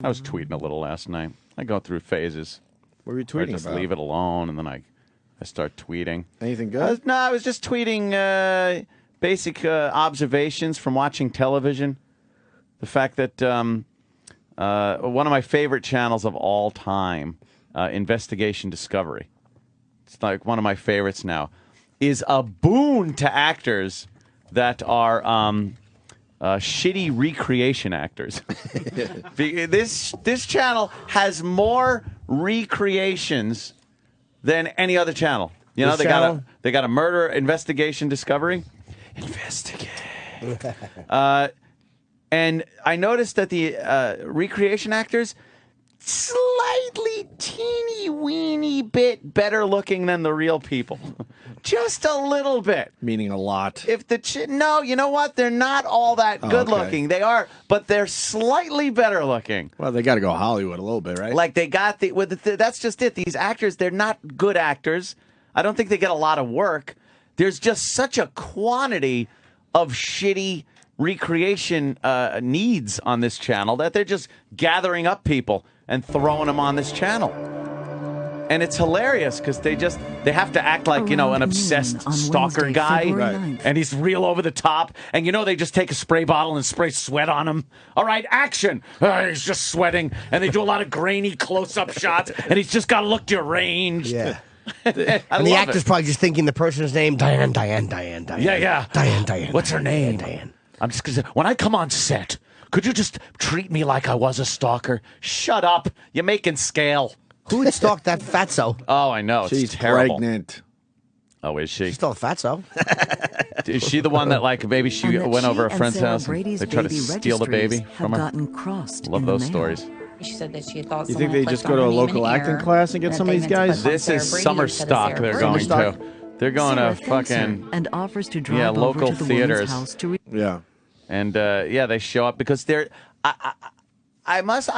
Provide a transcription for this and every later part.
I was tweeting a little last night. I go through phases. What were you tweeting I just about? leave it alone, and then I start tweeting. Anything good? I was just tweeting basic observations from watching television. The fact that one of my favorite channels of all time, Investigation Discovery, it's like one of my favorites now, is a boon to actors that are shitty recreation actors. This channel has more recreations than any other channel. You know, they got a murder investigation Discovery. Investigate. And I noticed that the recreation actors slightly teeny weeny bit better looking than the real people. Just a little bit. Meaning a lot. No, you know what? They're not all that good looking. They are, but they're slightly better looking. Well, they got to go Hollywood a little bit, right? Like they got that's just it. These actors, they're not good actors. I don't think they get a lot of work. There's just such a quantity of shitty recreation needs on this channel that they're just gathering up people and throwing them on this channel. And it's hilarious because they have to act like, an obsessed stalker Wednesday, guy. February Right. 9th. And he's real over the top. And, they just take a spray bottle and spray sweat on him. All right, action. He's just sweating. And they do a lot of grainy close-up shots. And he's just got to look deranged. Yeah. And the actor's probably just thinking the person's name, Diane. Yeah. Diane. What's her name? Diane. I'm just going to say, when I come on set, could you just treat me like I was a stalker? Shut up. You're making scale. Who would stalk that fatso? Oh, I know. It's She's terrible. pregnant. Oh, is she? She's still a fatso. Is she the one that, maybe she And that went over a and friend's Sarah house and Brady's they tried to baby steal the baby registries from have her? gotten crossed Love in the those mail. stories. She said that she thought You someone think they had just placed go to her a name local in acting air, class and get that some of they these meant to guys? put on This Sarah is Brady summer instead of stock Sarah they're Brady. going Summer to. They're going Sarah to thanks her fucking and offers to drive local over to the theaters. woman's house to Yeah. And they show up because they're. I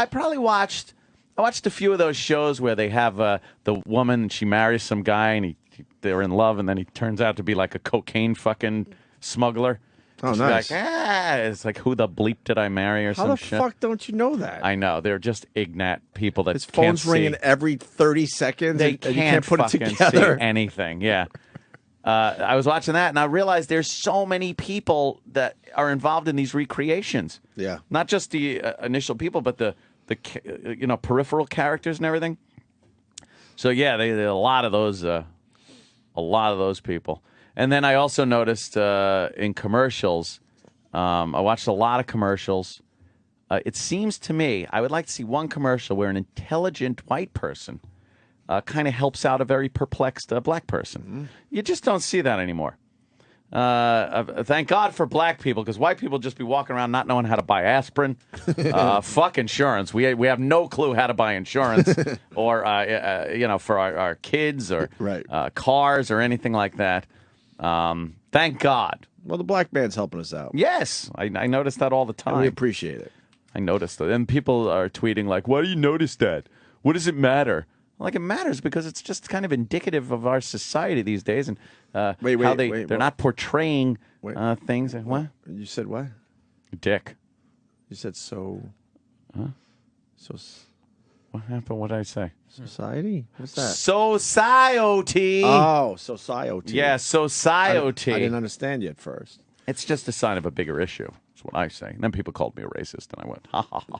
probably watched. I watched a few of those shows where they have the woman. She marries some guy and they're in love, and then he turns out to be like a cocaine fucking smuggler. Oh, She's nice. Like, it's like, who the bleep did I marry or How some the shit? fuck don't you know that? I know they're just ignat people that His can't phone's ringing see. every 30 seconds. They and you can't put it fucking together. see anything. Yeah. I was watching that, and I realized there's so many people that are involved in these recreations. Yeah. Not just the initial people, but the peripheral characters and everything. So yeah, they a lot of those people. And then I also noticed in commercials, I watched a lot of commercials. It seems to me I would like to see one commercial where an intelligent white person kind of helps out a very perplexed black person. Mm-hmm. You just don't see that anymore. Thank God for black people, because white people just be walking around not knowing how to buy aspirin. Fuck insurance. We have no clue how to buy insurance, or for our kids or Right. cars or anything like that. Thank God. Well, the black man's helping us out. Yes, I notice that all the time. And we appreciate it. I noticed it. And people are tweeting like, why do you notice that? What does it matter? Like, it matters because it's just kind of indicative of our society these days, and how they're not portraying things. What? You said what? Dick. You said so. Huh? What happened? What did I say? Society? What's that? Society. Oh, society. Yeah, society. I didn't understand you at first. It's just a sign of a bigger issue. That's what I say. And then people called me a racist, and I went, ha ha ha.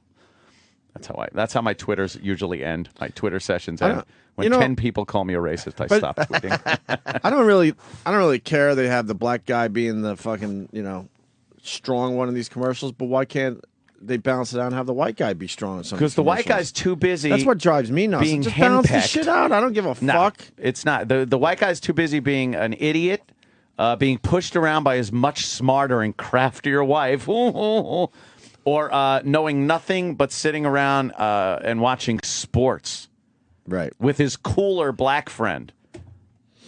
That's how my Twitters usually end. My Twitter sessions end. When 10 people call me a racist, I stop tweeting. I don't really care they have the black guy being the fucking, strong one in these commercials, but why can't they balance it out and have the white guy be strong in some Because the white commercials? guy's too busy. That's what drives me nuts. being Just balance the henpecked. shit out. I don't give a fuck. It's not. The white guy's too busy being an idiot, being pushed around by his much smarter and craftier wife, or knowing nothing but sitting around and watching sports. Right. With his cooler black friend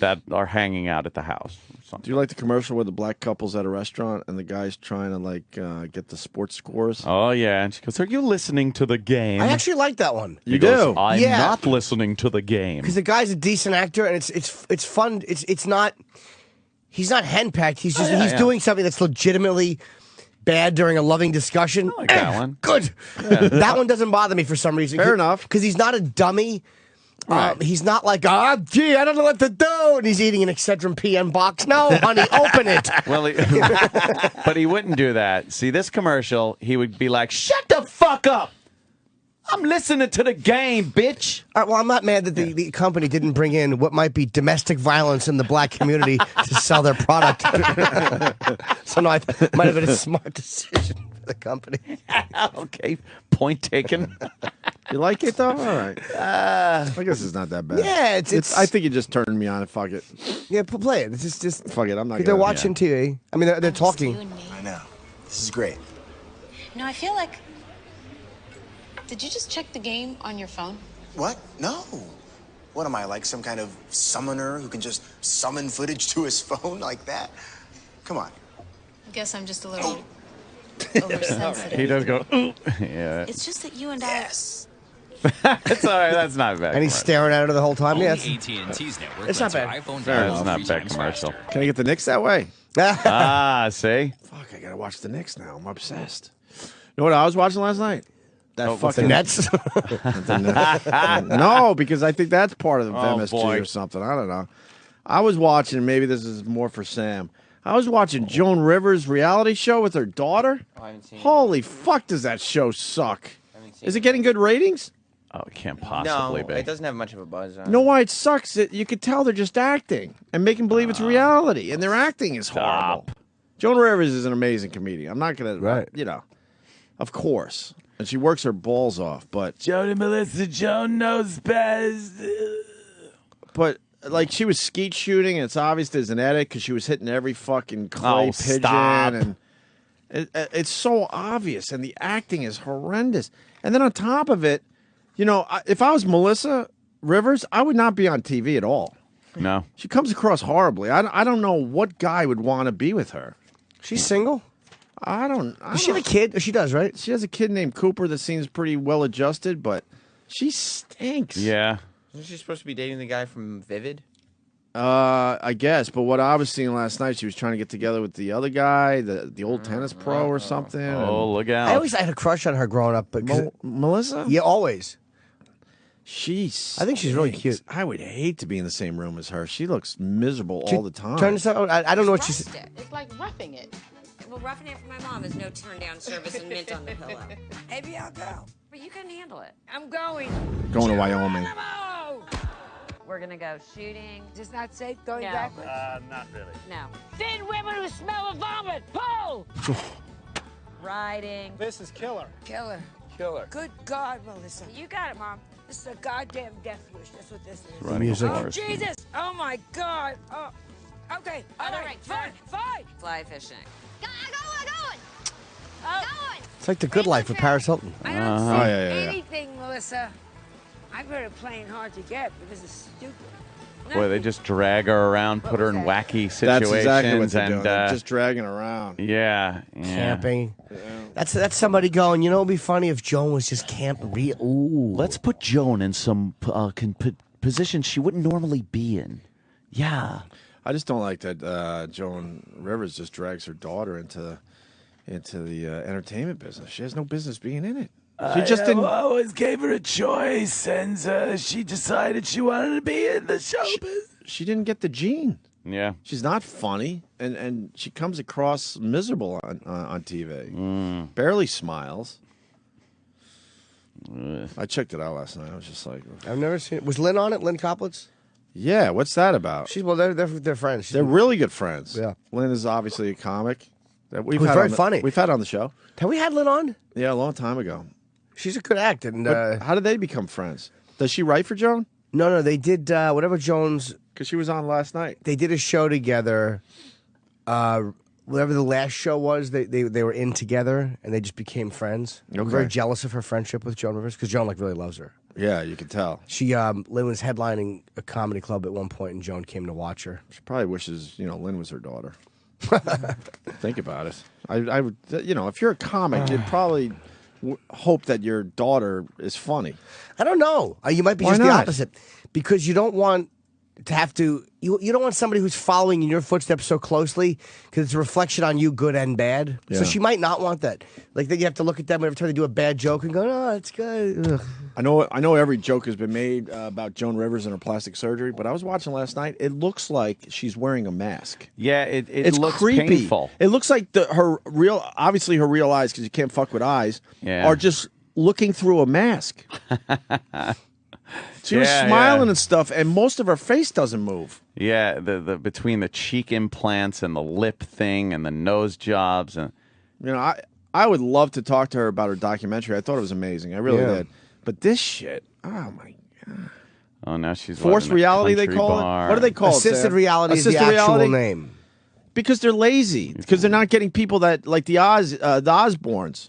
that are hanging out at the house. Do you like the commercial where the black couple's at a restaurant and the guy's trying to get the sports scores? Oh, yeah. And she goes, are you listening to the game? I actually like that one. He goes, I'm Yeah. not listening to the game. Because the guy's a decent actor, and it's fun. It's not. He's not henpecked. He's just he's doing something that's legitimately bad during a loving discussion. I like that one. Good. That one doesn't bother me for some reason. Fair enough. Because he's not a dummy. Right. He's not like, gee, I don't know what to do. And he's eating an Excedrin PM box. No, honey, open it. Well, but he wouldn't do that. See, this commercial, he would be like, shut the fuck up. I'm listening to the game, bitch. All right, well, I'm not mad that the company didn't bring in what might be domestic violence in the black community to sell their product. So, no, it might have been a smart decision for the company. Okay, point taken. You like it though? All right. I guess it's not that bad. Yeah, it's I think you just turned me on. Fuck it. yeah, play it. It's just Fuck it. I'm not. they're gonna, watching TV. I mean, they're talking. You and me. I know. This is great. No, I feel like. Did you just check the game on your phone? What? No. What am I, like some kind of summoner who can just summon footage to his phone like that? Come on. I guess I'm just a little oversensitive. He does go, ooh. Yeah. It's just that you and Yes. That's all right. That's not bad. And he's staring at her the whole time. Only Yeah, AT&T's network It's not lets your bad. iPhone Fair download enough. That's not 3 bad times commercial. faster. Can I get the Knicks that way? See? Fuck, I gotta watch the Knicks now. I'm obsessed. You know what I was watching last night? That the fucking Nets. No, because I think that's part of the Oh, MSG boy. or something. I don't know. I was watching. Maybe this is more for Sam. I was watching Joan Rivers' reality show with her daughter. I haven't seen Holy fuck, does that show suck? haven't seen Is it getting good ratings? Oh, it can't No, possibly be. it doesn't have much of a buzz on You know why it sucks? You could tell they're just acting and making believe it's reality, and their acting is horrible. Joan Rivers is an amazing comedian. I'm not gonna, Right. you know, of course, and she works her balls off. But Jody Melissa Joan knows best. But like she was skeet shooting, and it's obvious there's an edit because she was hitting every fucking clay Oh, pigeon, stop. and it's so obvious, and the acting is horrendous. And then on top of it, you know, if I was Melissa Rivers, I would not be on TV at all. No. She comes across horribly. I don't know what guy would want to be with her. She's single. I don't. Does she have a kid? She does, right? She has a kid named Cooper that seems pretty well adjusted, but she stinks. Yeah. Isn't she supposed to be dating the guy from Vivid? I guess. But what I was seeing last night, she was trying to get together with the other guy, the old tennis pro or something. Oh, look out. I always had a crush on her growing up, but Melissa? yeah, always. She's. I think she's really cute. I would hate to be in the same room as her. She looks miserable all the time. Turn this out. I don't know what she's. It's like roughing it. Well, roughing it for my mom is no turn down service and mint on the pillow. Maybe I'll go. But you can handle it. I'm going. Going to Wyoming. Oh! We're gonna go shooting. Is this not safe going No. backwards? Not really. No. Thin women who smell of vomit. Pull! Riding. This is killer. Killer. Killer. Good God, Melissa. You got it, Mom. This is a goddamn death wish. That's what this is. Running music. a Oh, horse. Jesus. Oh, my God. Oh. Okay. All Other right. right, Fine. turn. Fine. Fly fishing. It's like the good life with Paris Hilton. I don't Uh-huh. see Oh, yeah. anything, Melissa. I've heard of playing hard to get, but this is stupid. Boy, they just drag her around, put her in wacky situations. That's exactly what they're doing. and They're just dragging around. yeah. Camping. That's somebody going, you know, it'd be funny if Joan was just camping. Ooh. Let's put Joan in some positions she wouldn't normally be in. Yeah. I just don't like that Joan Rivers just drags her daughter into the entertainment business. She has no business being in it. She just didn't. always gave her a choice, and she decided she wanted to be in the show business. She didn't get the gene. Yeah. She's not funny, and she comes across miserable on TV. Barely smiles. I checked it out last night. I was just like, I've never seen it. Was Lynn on it? Lynn Coplitz? yeah, what's that about? They're friends. They're really good friends. Yeah. Lynn is obviously a comic that Who's very on the- funny. We've had on the show. Have we had Lynn on? Yeah, a long time ago. She's a good act. And But how did they become friends? Does she write for Joan? no, they did whatever Jones. Because she was on last night. They did a show together. Whatever the last show was, they were in together and they just became friends. I'm very Okay. jealous of her friendship with Joan Rivers because Joan really loves her. Yeah, you can tell. She Lynn was headlining a comedy club at one point, and Joan came to watch her. She probably wishes, Lynn was her daughter. Think about it. I would, if you're a comic, you'd probably hope that your daughter is funny. I don't know. You might be Why just the not? opposite because you don't want to have to you don't want somebody who's following in your footsteps so closely because it's a reflection on you, good and bad. Yeah. So she might not want that. Like then you have to look at them every time they do a bad joke and go, "Oh, it's good." Ugh. I know every joke has been made about Joan Rivers and her plastic surgery, but I was watching last night. It looks like she's wearing a mask. Yeah, it It's looks creepy. painful. It looks like her real eyes, because you can't fuck with eyes, Yeah. are just looking through a mask. She was Yeah, smiling yeah. and stuff, and most of her face doesn't move. Yeah, the between the cheek implants and the lip thing and the nose jobs and You know, I would love to talk to her about her documentary. I thought it was amazing. I really did. But this shit, oh my god. oh, now she's Forced in a reality, they country call bar. it? What do they call it? Assisted Sam? reality is the Assisted actual reality? name. Because they're lazy. Because they're not getting people that like the Osbournes.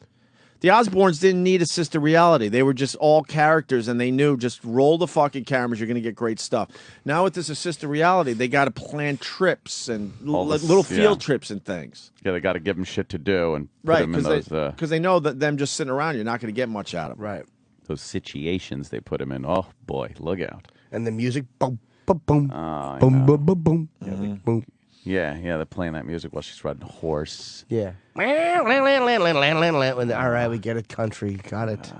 The Osbournes didn't need assisted reality. They were just all characters, and they knew just roll the fucking cameras. You're going to get great stuff. Now with this assisted reality, they got to plan trips and All this- little field yeah. trips and things. Yeah, they got to give them shit to do and put Right, them in because they know that them just sitting around, you're not going to get much out of them. Right. those situations they put him in. Oh boy, look out! And the music, boom, boom, boom, Oh, I boom, know. boom, boom, boom, boom. Yeah, they're playing that music while she's riding a horse. Yeah. All right, we get it, country. Got it.